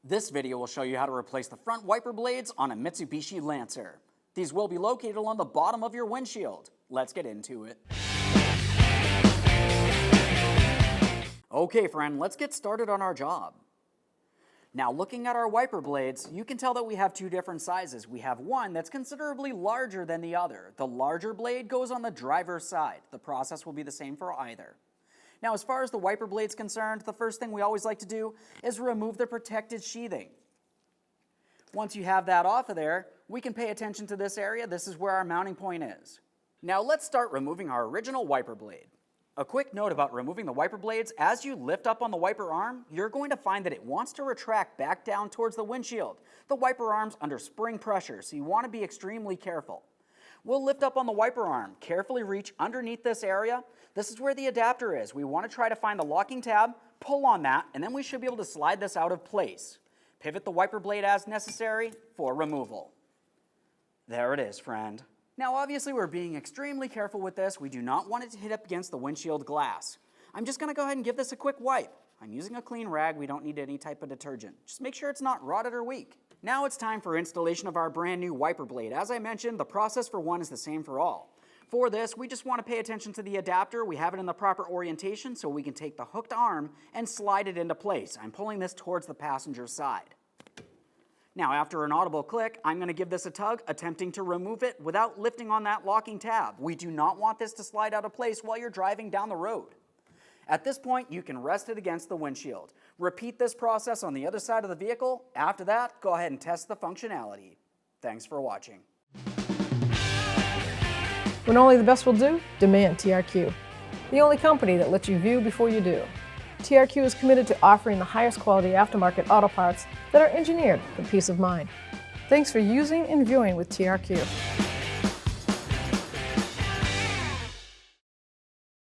This video will show you how to replace the front wiper blades on a Mitsubishi Lancer. These will be located along the bottom of your windshield. Let's get into it. Okay friend, let's get started on our job. Now looking at our wiper blades, you can tell that we have two different sizes. We have one that's considerably larger than the other. The larger blade goes on the driver's side. The process will be the same for either. Now, as far as the wiper blade's concerned, the first thing we always like to do is remove the protected sheathing. Once you have that off of there, we can pay attention to this area. This is where our mounting point is. Now let's start removing our original wiper blade. A quick note about removing the wiper blades: as you lift up on the wiper arm, you're going to find that it wants to retract back down towards the windshield. The wiper arm's under spring pressure, so you want to be extremely careful. We'll lift up on the wiper arm, carefully reach underneath this area. This is where the adapter is. We want to try to find the locking tab, pull on that, and then we should be able to slide this out of place. Pivot the wiper blade as necessary for removal. There it is, friend. Now obviously we're being extremely careful with this. We do not want it to hit up against the windshield glass. I'm just going to go ahead and give this a quick wipe. I'm using a clean rag. We don't need any type of detergent. Just make sure it's not rotted or weak. Now it's time for installation of our brand new wiper blade. As I mentioned, the process for one is the same for all. For this, we just want to pay attention to the adapter. We have it in the proper orientation so we can take the hooked arm and slide it into place. I'm pulling this towards the passenger side. Now after an audible click, I'm going to give this a tug, attempting to remove it without lifting on that locking tab. We do not want this to slide out of place while you're driving down the road. At this point, you can rest it against the windshield. Repeat this process on the other side of the vehicle. After that, go ahead and test the functionality. Thanks for watching. When only the best will do, demand TRQ. The only company that lets you view before you do. TRQ is committed to offering the highest quality aftermarket auto parts that are engineered for peace of mind. Thanks for using and viewing with TRQ.